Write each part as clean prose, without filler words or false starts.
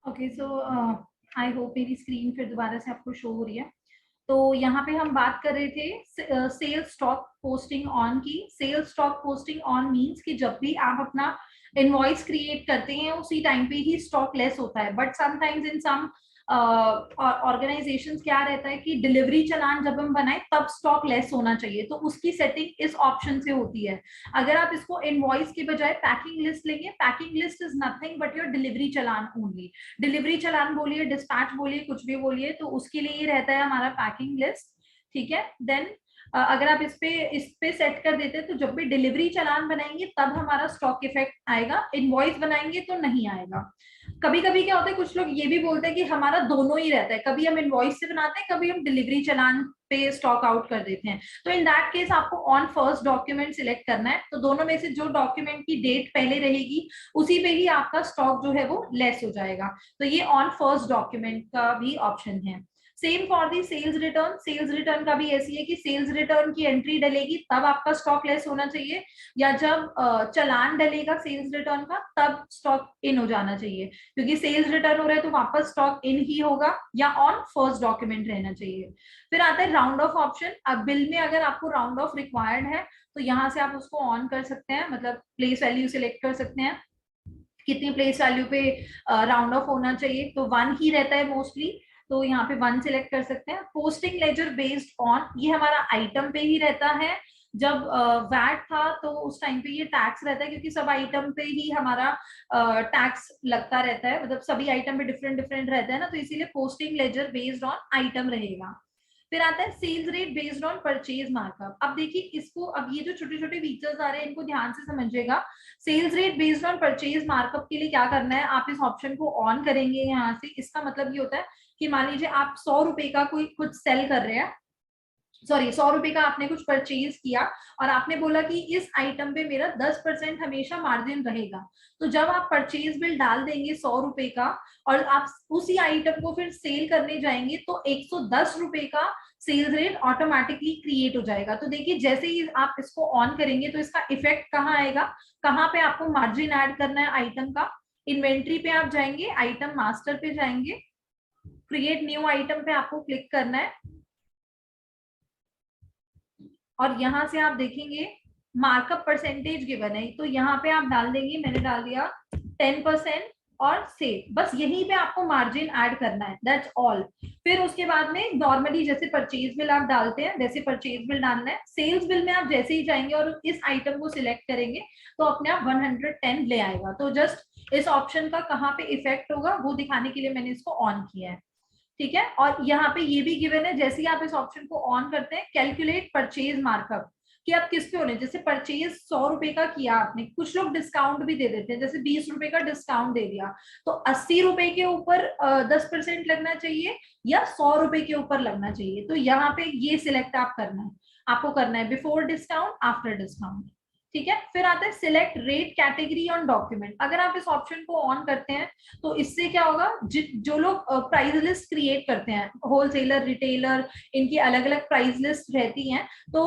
Okay, so I hope मेरी screen फिर दोबारा से आपको शो हो रही है। तो यहाँ पे हम बात कर रहे थे सेल्स स्टॉक पोस्टिंग ऑन की। Sales stock posting on means कि जब भी आप अपना इनवॉइस क्रिएट करते हैं उसी टाइम पे ही स्टॉक लेस होता है, but sometimes in some organisation क्या रहता है कि डिलीवरी चलान जब हम बनाए तब स्टॉक लेस होना चाहिए, तो उसकी सेटिंग इस ऑप्शन से होती है। अगर आप इसको इनवॉइस के बजाय पैकिंग लिस्ट लेंगे, packing list is nothing but your delivery challan only. Delivery challan बोलिए, डिस्पैच बोलिए, कुछ भी बोलिए, तो उसके लिए ये रहता है हमारा पैकिंग लिस्ट। ठीक है, देन अगर आप इस पे सेट कर देते हैं तो जब भी डिलीवरी चलान बनाएंगे तब हमारा स्टॉक इफेक्ट आएगा, इनवॉइस बनाएंगे तो नहीं आएगा। कभी कभी क्या होता है, कुछ लोग ये भी बोलते हैं कि हमारा दोनों ही रहता है, कभी हम इनवॉइस से बनाते हैं, कभी हम डिलीवरी चलान पे स्टॉक आउट कर देते हैं। तो इन दैट केस आपको ऑन फर्स्ट डॉक्यूमेंट सिलेक्ट करना है, तो दोनों में से जो डॉक्यूमेंट की डेट पहले रहेगी उसी पे ही आपका स्टॉक जो है वो लेस हो जाएगा। तो ये ऑन फर्स्ट डॉक्यूमेंट का भी ऑप्शन है। Same for the sales return. Sales return का भी ऐसी है कि सेल्स रिटर्न की एंट्री डलेगी तब आपका स्टॉक लेस होना चाहिए, या जब चलान डलेगा सेल्स रिटर्न का तब स्टॉक इन हो जाना चाहिए, क्योंकि सेल्स रिटर्न हो रहा है तो वापस स्टॉक इन ही होगा, या ऑन फर्स्ट डॉक्यूमेंट रहना चाहिए। फिर आता है राउंड ऑफ ऑप्शन। अब बिल में अगर आपको राउंड ऑफ रिक्वायर्ड है तो यहाँ से आप उसको ऑन कर सकते हैं, मतलब प्लेस वैल्यू सिलेक्ट कर सकते हैं कितनी प्लेस वैल्यू पे राउंड ऑफ होना चाहिए, तो 1 ही रहता है मोस्टली, तो यहाँ पे 1 सिलेक्ट कर सकते हैं। पोस्टिंग लेजर बेस्ड ऑन, ये हमारा आइटम पे ही रहता है। जब वैट था तो उस टाइम पे ये टैक्स रहता है, क्योंकि सब आइटम पे ही हमारा टैक्स लगता रहता है, मतलब सभी आइटम पे डिफरेंट डिफरेंट रहता है ना, तो इसीलिए posting ledger based on item रहेगा। फिर आता है sales rate based on purchase markup. अब देखिए इसको, अब ये जो छोटे छोटे फीचर्स आ रहे हैं इनको ध्यान से समझिएगा। Sales rate based on purchase markup के लिए क्या करना है, आप इस ऑप्शन को ऑन करेंगे यहाँ से। इसका मतलब ये होता है कि मान लीजिए आप 100 रुपए का कोई कुछ सेल कर रहे हैं, सॉरी 100 रुपए का आपने कुछ परचेज किया और आपने बोला कि इस आइटम पे मेरा 10% हमेशा मार्जिन रहेगा। तो जब आप परचेज बिल डाल देंगे 100 रुपए का और आप उसी आइटम को फिर सेल करने जाएंगे तो 110 रुपए का सेल्स रेट ऑटोमेटिकली क्रिएट हो जाएगा। तो देखिए जैसे ही आप इसको ऑन करेंगे तो इसका इफेक्ट कहाँ आएगा, कहाँ पे आपको मार्जिन ऐड करना है आइटम का। इन्वेंट्री पे आप जाएंगे, आइटम मास्टर पे जाएंगे, क्रिएट न्यू आइटम पे आपको क्लिक करना है और यहाँ से आप देखेंगे मार्कअप परसेंटेज गिवन है, तो यहाँ पे आप डाल देंगे, मैंने डाल दिया 10% और सेव, बस यहीं पे आपको मार्जिन ऐड करना है, दैट्स ऑल। फिर उसके बाद में नॉर्मली जैसे परचेज बिल आप डालते हैं वैसे परचेज बिल डालना है। सेल्स बिल में आप जैसे ही जाएंगे और इस आइटम को सिलेक्ट करेंगे तो अपने आप 110 ले आएगा। तो जस्ट इस ऑप्शन का कहाँ पे इफेक्ट होगा वो दिखाने के लिए मैंने इसको ऑन किया है। ठीक है, और यहाँ पे ये भी गिवन है, जैसे ही आप इस ऑप्शन को ऑन करते हैं कैलकुलेट परचेज मार्कअप, कि आप किस पे होने, जैसे परचेज 100 रुपए का किया आपने, कुछ लोग डिस्काउंट भी दे देते हैं, जैसे 20 रुपए का डिस्काउंट दे दिया तो 80 रुपए के ऊपर 10% लगना चाहिए या 100 रुपए के ऊपर लगना चाहिए। तो यहाँ पे ये सिलेक्ट आप करना है, आपको करना है बिफोर डिस्काउंट आफ्टर डिस्काउंट। ठीक है, फिर आता है select rate category on document. अगर आप इस ऑप्शन को ऑन करते हैं तो इससे क्या होगा, जो लोग प्राइस लिस्ट क्रिएट करते हैं, होलसेलर रिटेलर, इनकी अलग अलग प्राइस लिस्ट रहती हैं, तो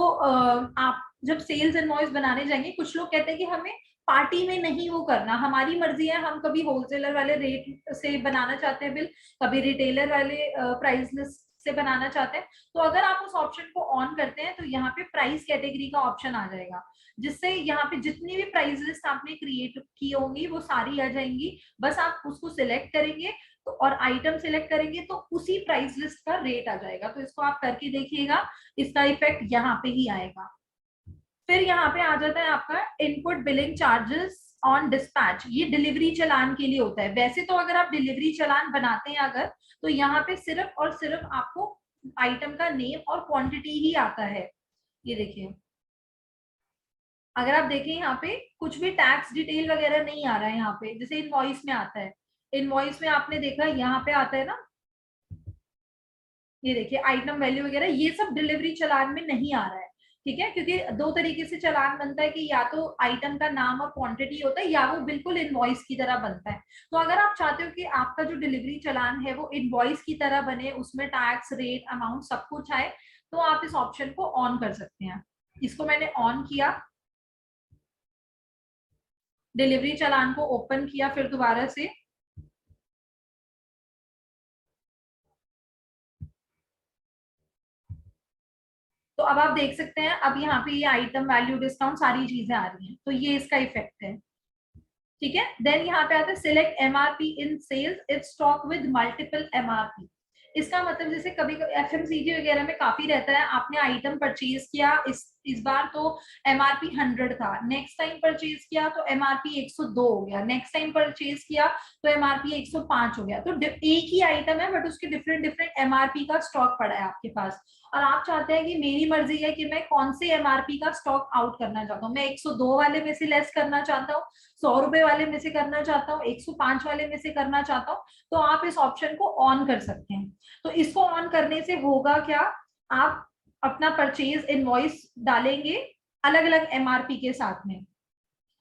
आप जब सेल्स इनवॉइस बनाने जाएंगे, कुछ लोग कहते हैं कि हमें पार्टी में नहीं वो करना, हमारी मर्जी है, हम कभी होलसेलर वाले रेट से बनाना चाहते हैं बिल, कभी रिटेलर वाले प्राइस लिस्ट से बनाना चाहते हैं। तो अगर आप उस ऑप्शन को ऑन करते हैं तो यहाँ पे प्राइस कैटेगरी का ऑप्शन आ जाएगा, जिससे यहाँ पे जितनी भी प्राइस लिस्ट आपने क्रिएट की होंगी वो सारी आ जाएंगी। बस आप उसको सिलेक्ट करेंगे तो और आइटम सिलेक्ट करेंगे तो उसी प्राइस लिस्ट का रेट आ जाएगा। तो इसको आप करके देखिएगा, इसका इफेक्ट यहाँ पे ही आएगा। फिर यहाँ पे आ जाता है आपका input billing charges on dispatch. ये डिलीवरी चलान के लिए होता है। वैसे तो अगर आप डिलीवरी चलान बनाते हैं अगर, तो यहाँ पे सिर्फ और सिर्फ आपको आइटम का नेम और क्वांटिटी ही आता है। ये देखिए, अगर आप देखें यहाँ पे कुछ भी टैक्स डिटेल वगैरह नहीं आ रहा है यहाँ पे, जैसे इनवॉइस में आता है। इनवॉइस में आपने देखा यहाँ पे आता है ना, ये देखिए आइटम वैल्यू वगैरह, ये सब डिलीवरी चलान में नहीं आ रहा है। ठीक है, क्योंकि दो तरीके से चलान बनता है, कि या तो आइटम का नाम और क्वांटिटी होता है या वो बिल्कुल इनवॉइस की तरह बनता है। तो अगर आप चाहते हो कि आपका जो डिलीवरी चलान है वो इनवॉइस की तरह बने, उसमें टैक्स रेट अमाउंट सब कुछ आए, तो आप इस ऑप्शन को ऑन कर सकते हैं। इसको मैंने ऑन किया, डिलीवरी चलान को ओपन किया फिर दोबारा से, तो अब आप देख सकते हैं, अब यहाँ पे ये आइटम वैल्यू डिस्काउंट सारी चीजें आ रही हैं, तो ये इसका इफेक्ट है। ठीक है, देन यहाँ पे आता है select MRP in sales if stock with multiple MRP. इसका मतलब जैसे कभी कभी एफएमसीजी वगैरह में काफी रहता है, आपने आइटम परचेज किया इस बार तो एमआरपी 100 था, नेक्स्ट टाइम परचेज किया तो एमआरपी 102 हो गया, नेक्स्ट टाइम परचेज किया तो एमआरपी 105 हो गया। तो एक ही आइटम है बट उसके डिफरेंट डिफरेंट एमआरपी का स्टॉक पड़ा है आपके पास, और आप चाहते हैं कि मेरी मर्जी है कि मैं कौन से एमआरपी का स्टॉक आउट करना चाहता हूँ, मैं 102 वाले में से लेस करना चाहता हूँ, 100 रुपए वाले में से करना चाहता हूँ, 105 वाले में से करना चाहता हूँ, तो आप इस ऑप्शन को ऑन कर सकते हैं। तो इसको ऑन करने से होगा क्या, आप अपना परचेज इनवॉइस डालेंगे अलग अलग एमआरपी के साथ में।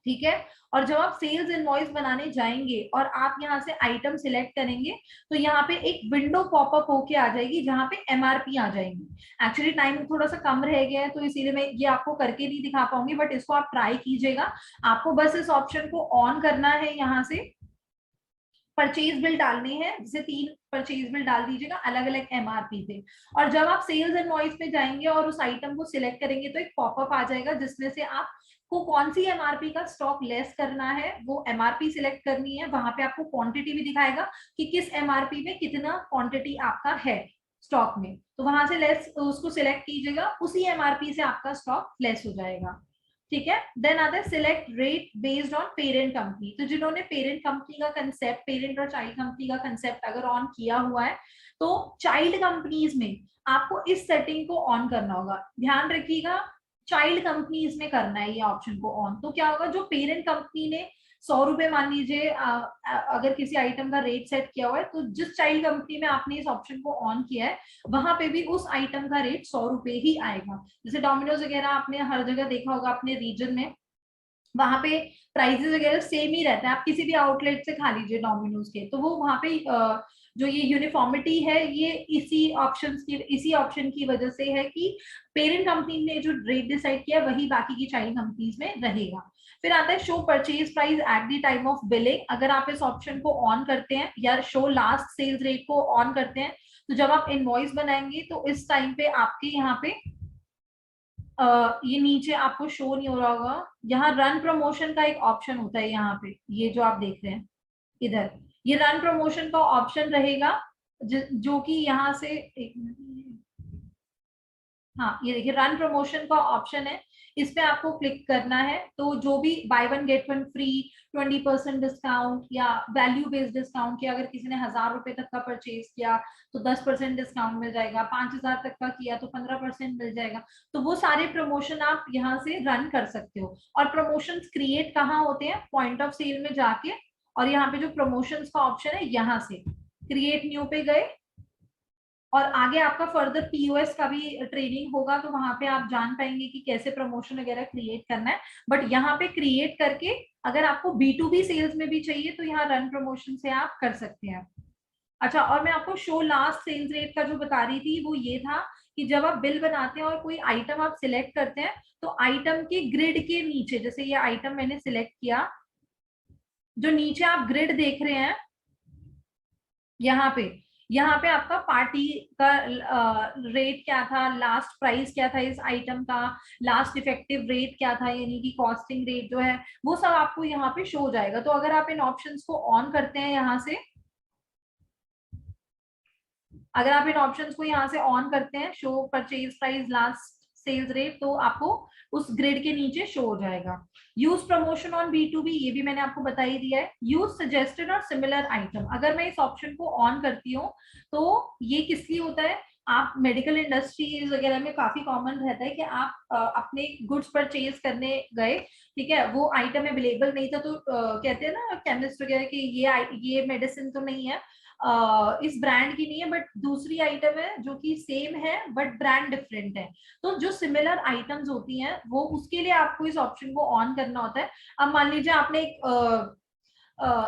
ठीक है, और जब आप सेल्स इनवॉइस बनाने जाएंगे और आप यहाँ से आइटम सिलेक्ट करेंगे तो यहाँ पे एक विंडो पॉपअप होके आ जाएगी जहाँ पे एमआरपी आ जाएंगी। एक्चुअली टाइम थोड़ा सा कम रह गया है तो इसीलिए मैं ये आपको करके नहीं दिखा पाऊंगी, बट इसको आप ट्राई कीजिएगा। आपको बस इस ऑप्शन को ऑन करना है, यहाँ से परचेज बिल डालने हैं, जैसे 3 परचेज बिल डाल दीजिएगा अलग अलग एमआरपी पे, और जब आप सेल्स इनवॉइस पे जाएंगे और उस आइटम को सिलेक्ट करेंगे तो एक पॉपअप आ जाएगा जिसमें से आप को कौन सी एमआरपी का स्टॉक लेस करना है वो एमआरपी सिलेक्ट करनी है। वहां पे आपको क्वांटिटी भी दिखाएगा कि किस एमआरपी में कितना क्वांटिटी आपका है स्टॉक में, तो वहां से लेस उसको सिलेक्ट कीजिएगा, उसी एमआरपी से आपका स्टॉक लेस हो जाएगा। ठीक है, देन आता है select rate based on parent company. तो जिन्होंने पेरेंट कंपनी का कंसेप्ट, पेरेंट और चाइल्ड कंपनी का कंसेप्ट अगर ऑन किया हुआ है तो चाइल्ड कंपनीज में आपको इस सेटिंग को ऑन करना होगा। ध्यान रखिएगा, चाइल्ड कंपनीज में करना है ये ऑप्शन को ऑन। तो क्या होगा, जो पेरेंट कंपनी ने 100 रुपए मान लीजिए अगर किसी आइटम का रेट सेट किया हुआ है, तो जिस चाइल्ड कंपनी में आपने इस ऑप्शन को ऑन किया है वहां पे भी उस आइटम का रेट 100 रुपए ही आएगा। जैसे डोमिनोज वगैरह आपने हर जगह देखा होगा अपने रीजन में, वहां पे प्राइसेस वगैरह सेम ही रहता है, आप किसी भी आउटलेट से खा लीजिए डोमिनोज के, तो वो वहां पे जो ये यूनिफॉर्मिटी है ये इसी ऑप्शन की वजह से है कि पेरेंट कंपनी ने जो रेट डिसाइड किया वही बाकी की चाइल्ड कंपनीज में रहेगा। फिर आता है show purchase price at the time of billing. अगर आप इस ऑप्शन को ऑन करते हैं या शो लास्ट सेल्स रेट को ऑन करते हैं तो जब आप इनवॉइस बनाएंगे तो इस टाइम पे आपके यहाँ पे ये नीचे आपको शो नहीं हो रहा होगा, यहाँ रन प्रमोशन का एक ऑप्शन होता है, यहाँ पे ये जो आप देख रहे हैं इधर, ये रन प्रमोशन का ऑप्शन रहेगा जो कि यहाँ से एक मिनट, हाँ ये देखिए रन प्रमोशन का ऑप्शन है, इस पे आपको क्लिक करना है। तो जो भी by one get one free, 20% discount या वैल्यू बेस्ड डिस्काउंट किया, अगर किसी ने 1000 रुपए तक का परचेज किया तो 10% डिस्काउंट मिल जाएगा, 5000 तक का किया तो 15% मिल जाएगा। तो वो सारे प्रमोशन आप यहाँ से रन कर सकते हो। और प्रमोशन क्रिएट कहाँ होते हैं, पॉइंट ऑफ सेल में जाके, और यहाँ पे जो प्रमोशंस का ऑप्शन है यहाँ से क्रिएट न्यू पे गए, और आगे आपका फर्दर पीओएस का भी ट्रेनिंग होगा तो वहां पे आप जान पाएंगे कि कैसे प्रमोशन वगैरह क्रिएट करना है। बट यहाँ पे क्रिएट करके अगर आपको B2B सेल्स में भी चाहिए तो यहाँ रन प्रमोशन से आप कर सकते हैं। अच्छा, और मैं आपको शो लास्ट सेल्स रेट का जो बता रही थी वो ये था कि जब आप बिल बनाते हैं और कोई आइटम आप सिलेक्ट करते हैं तो आइटम के ग्रिड के नीचे, जैसे ये आइटम मैंने सिलेक्ट किया, जो नीचे आप ग्रिड देख रहे हैं यहाँ पे आपका पार्टी का रेट क्या था, लास्ट प्राइस क्या था इस आइटम का, लास्ट इफेक्टिव रेट क्या था, यानी कि कॉस्टिंग रेट जो है वो सब आपको यहाँ पे शो हो जाएगा। तो अगर आप इन ऑप्शंस को ऑन करते हैं यहाँ से, अगर आप इन ऑप्शंस को यहाँ से ऑन करते हैं, show purchase price last sales rate, तो आपको उस ग्रिड के नीचे शो हो जाएगा। यूज प्रमोशन ऑन B2B, ये भी मैंने आपको बता ही दिया है। यूज सजेस्टेड और सिमिलर आइटम, अगर मैं इस ऑप्शन को ऑन करती हूँ तो ये किस लिए होता है, आप मेडिकल इंडस्ट्रीज वगैरह में काफी कॉमन रहता है कि आप अपने गुड्स परचेज करने गए, ठीक है, वो आइटम अवेलेबल नहीं था तो कहते हैं ना केमिस्ट वगैरह कि ये मेडिसिन तो नहीं है, इस ब्रांड की नहीं है बट दूसरी आइटम है जो कि सेम है बट ब्रांड डिफरेंट है। तो जो सिमिलर आइटम्स होती हैं वो उसके लिए आपको इस ऑप्शन को ऑन करना होता है। अब मान लीजिए आपने एक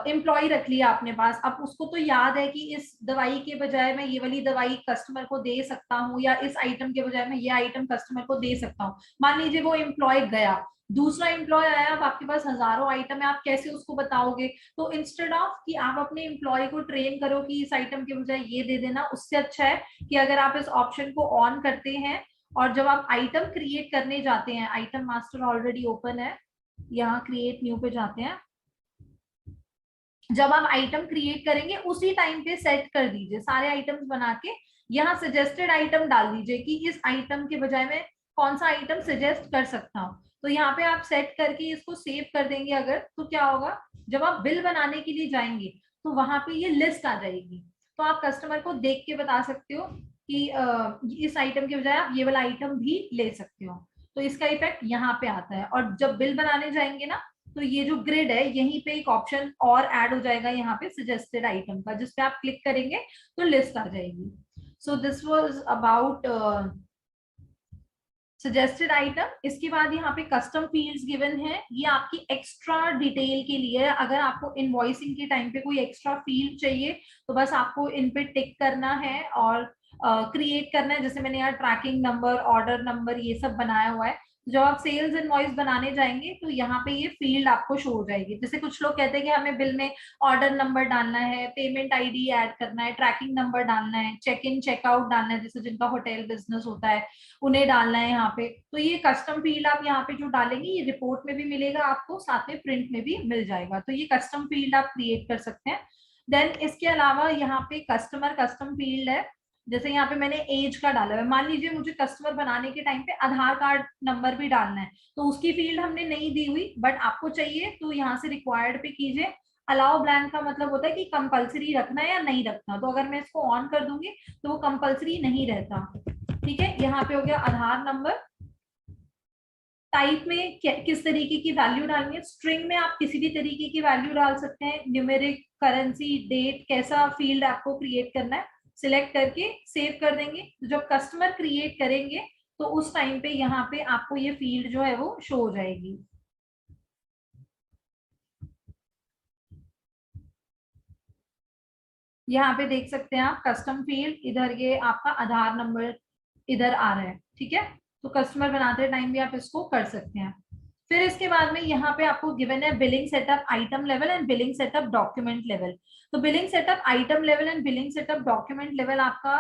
एम्प्लॉय रख लिया अपने पास, अब उसको तो याद है कि इस दवाई के बजाय मैं ये वाली दवाई कस्टमर को दे सकता हूँ या इस आइटम के बजाय मैं ये आइटम कस्टमर को दे सकता हूँ। मान लीजिए वो एम्प्लॉय गया, दूसरा एम्प्लॉय आया, अब आपके पास हजारों आइटम है, आप कैसे उसको बताओगे। तो इंस्टेड ऑफ कि आप अपने एम्प्लॉय को ट्रेन करो कि इस आइटम के बजाय ये दे देना, उससे अच्छा है कि अगर आप इस ऑप्शन को ऑन करते हैं और जब आप आइटम क्रिएट करने जाते हैं, आइटम मास्टर ऑलरेडी ओपन है, यहाँ क्रिएट न्यू पे जाते हैं, जब आप आइटम क्रिएट करेंगे उसी टाइम पे सेट कर दीजिए सारे आइटम्स बना के, यहाँ सजेस्टेड आइटम डाल दीजिए कि इस आइटम के बजाय मैं कौन सा आइटम सजेस्ट कर सकता हूँ। तो यहाँ पे आप सेट करके इसको सेव कर देंगे अगर, तो क्या होगा, जब आप बिल बनाने के लिए जाएंगे तो वहां पे ये लिस्ट आ जाएगी, तो आप कस्टमर को देख के बता सकते हो कि इस आइटम के बजाय आप ये वाला आइटम भी ले सकते हो। तो इसका इफेक्ट यहाँ पे आता है। और जब बिल बनाने जाएंगे ना, तो ये जो ग्रिड है यहीं पे एक ऑप्शन और ऐड हो जाएगा यहाँ पे सजेस्टेड आइटम का, जिसपे आप क्लिक करेंगे तो लिस्ट आ जाएगी। So this was about suggested item. इसके बाद यहाँ पे कस्टम फील्ड्स गिवन है, ये आपकी एक्स्ट्रा डिटेल के लिए है। अगर आपको इनवॉइसिंग के टाइम पे कोई एक्स्ट्रा फील्ड चाहिए तो बस आपको इन पे टिक करना है और क्रिएट करना है। जैसे मैंने यहाँ ट्रैकिंग नंबर, ऑर्डर नंबर, ये सब बनाया हुआ है। जब आप सेल्स इनवॉइस बनाने जाएंगे तो यहाँ पे ये फील्ड आपको शो हो जाएगी। जैसे कुछ लोग कहते हैं कि हमें बिल में ऑर्डर नंबर डालना है, पेमेंट आईडी ऐड करना है, ट्रैकिंग नंबर डालना है, चेक इन चेकआउट डालना है, जैसे जिनका होटल बिजनेस होता है उन्हें डालना है यहाँ पे। तो ये कस्टम फील्ड आप यहाँ पे जो डालेंगे ये रिपोर्ट में भी मिलेगा आपको, साथ में प्रिंट में भी मिल जाएगा। तो ये कस्टम फील्ड आप क्रिएट कर सकते हैं। देन इसके अलावा यहाँ पे कस्टमर कस्टम फील्ड है। जैसे यहाँ पे मैंने एज का डाला है, मान लीजिए मुझे कस्टमर बनाने के टाइम पे आधार कार्ड नंबर भी डालना है, तो उसकी फील्ड हमने नहीं दी हुई, बट आपको चाहिए तो यहाँ से रिक्वायर्ड पे कीजिए। अलाउ ब्लैंक का मतलब होता है कि कंपलसरी रखना है या नहीं रखना, तो अगर मैं इसको ऑन कर दूंगी तो वो कंपलसरी नहीं रहता। ठीक है, यहाँ पे हो गया आधार नंबर। टाइप में किस तरीके की वैल्यू डालनी है, स्ट्रिंग में आप किसी भी तरीके की वैल्यू डाल सकते हैं, न्यूमेरिक, करेंसी, डेट, कैसा फील्ड आपको क्रिएट करना है सिलेक्ट करके सेव कर देंगे। तो जब कस्टमर क्रिएट करेंगे तो उस टाइम पे यहाँ पे आपको ये फील्ड जो है वो शो हो जाएगी। यहाँ पे देख सकते हैं आप कस्टम फील्ड, इधर ये आपका आधार नंबर इधर आ रहा है। ठीक है, तो कस्टमर बनाते टाइम भी आप इसको कर सकते हैं। फिर इसके बाद में यहाँ पे आपको गिवन है billing setup item level and billing setup document level. तो billing setup item level and billing setup document level आपका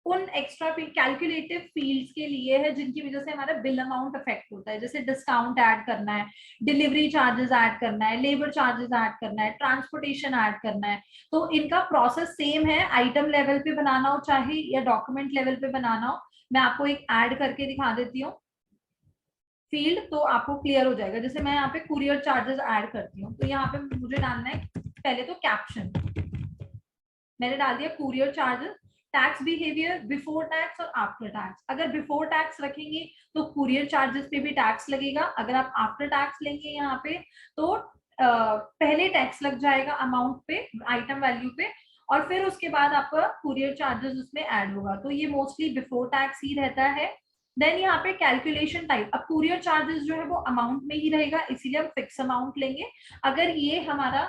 उन एक्स्ट्रा कैलकुलेटिव फील्ड्स के लिए है जिनकी वजह से हमारा बिल अमाउंट अफेक्ट होता है। जैसे डिस्काउंट ऐड करना है, डिलीवरी चार्जेस ऐड करना है, लेबर चार्जेस ऐड करना है, ट्रांसपोर्टेशन ऐड करना है। तो इनका प्रोसेस सेम है, आइटम लेवल पे बनाना हो चाहे या डॉक्यूमेंट लेवल पे बनाना हो। मैं आपको एक ऐड करके दिखा देती हूँ फील्ड, तो आपको क्लियर हो जाएगा। जैसे मैं यहाँ पे कुरियर चार्जेस ऐड करती हूँ, तो यहाँ पे मुझे डालना है पहले तो कैप्शन, मैंने डाल दिया courier charges, tax behaviour before tax और आफ्टर टैक्स। अगर बिफोर टैक्स रखेंगे तो कुरियर चार्जेस पे भी टैक्स लगेगा, अगर आप आफ्टर टैक्स लेंगे यहाँ पे तो पहले टैक्स लग जाएगा अमाउंट पे, आइटम वैल्यू पे, और फिर उसके बाद आपका कुरियर चार्जेस उसमें ऐड होगा। तो ये मोस्टली बिफोर टैक्स ही रहता है। देन यहाँ पे कैलकुलेशन टाइप, अब कुरियर चार्जेस जो है वो अमाउंट में ही रहेगा, इसीलिए हम फिक्स अमाउंट लेंगे। अगर ये हमारा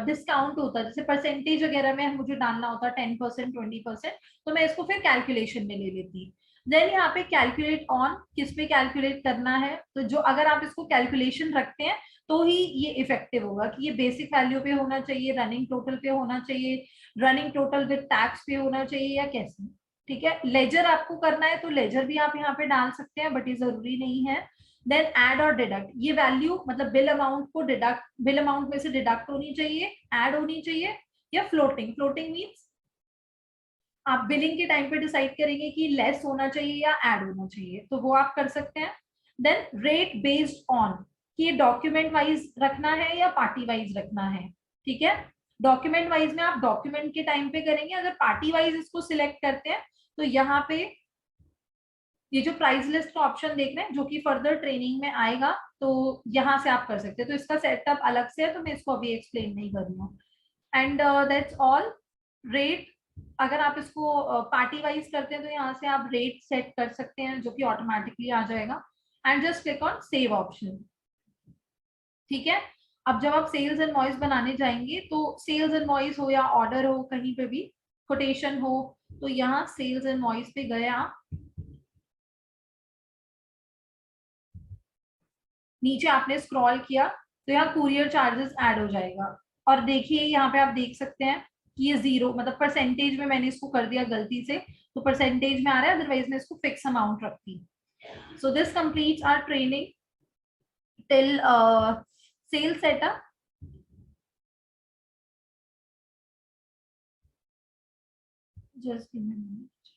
डिस्काउंट होता है, जैसे परसेंटेज वगैरह में मुझे डालना होता 10%, 20%, तो मैं इसको फिर कैलकुलेशन में ले लेती। देन यहाँ पे कैलकुलेट ऑन, किस पे कैलकुलेट करना है, तो जो अगर आप इसको कैलकुलेशन रखते हैं तो ही ये इफेक्टिव होगा कि ये बेसिक वैल्यू पे होना चाहिए, रनिंग टोटल पे होना चाहिए, रनिंग टोटल विद टैक्स पे होना चाहिए या कैसे। ठीक है, लेजर आपको करना है तो लेजर भी आप यहाँ पे डाल सकते हैं, बट ये जरूरी नहीं है। देन ऐड और डिडक्ट, ये वैल्यू मतलब बिल अमाउंट को डिडक्ट, बिल अमाउंट में से डिडक्ट होनी चाहिए, ऐड होनी चाहिए, या फ्लोटिंग। फ्लोटिंग मीन्स आप बिलिंग के टाइम पे डिसाइड करेंगे कि लेस होना चाहिए या ऐड होना चाहिए, तो वो आप कर सकते हैं। देन रेट बेस्ड ऑन, कि ये डॉक्यूमेंट वाइज रखना है या पार्टी वाइज रखना है। ठीक है, डॉक्यूमेंट वाइज में आप डॉक्यूमेंट के टाइम पे करेंगे, अगर पार्टी वाइज इसको सिलेक्ट करते हैं तो यहाँ पे ये जो प्राइस लिस्ट का ऑप्शन देख रहे हैं जो कि फर्दर ट्रेनिंग में आएगा, तो यहाँ से आप कर सकते हैं। तो इसका सेटअप अलग से है, तो मैं इसको अभी एक्सप्लेन नहीं कर रही हूँ। And that's all. रेट, अगर आप इसको पार्टी वाइज करते हैं तो यहाँ से आप रेट सेट कर सकते हैं जो कि ऑटोमेटिकली आ जाएगा। And just click on save option. ठीक है, अब जब आप सेल्स इनवॉइस बनाने जाएंगे तो सेल्स इनवॉइस हो या ऑर्डर हो, कहीं पे भी कोटेशन हो, तो यहाँ सेल्स इनवॉइस पे गए आप, नीचे आपने स्क्रॉल किया तो यहाँ कुरियर चार्जेस ऐड हो जाएगा। और देखिए यहाँ पे आप देख सकते हैं कि ये 0 मतलब परसेंटेज में मैंने इसको कर दिया गलती से, तो परसेंटेज में आ रहा है, अदरवाइज मैं इसको फिक्स अमाउंट रखती. So this completes our training till sale setup. Just give me a minute.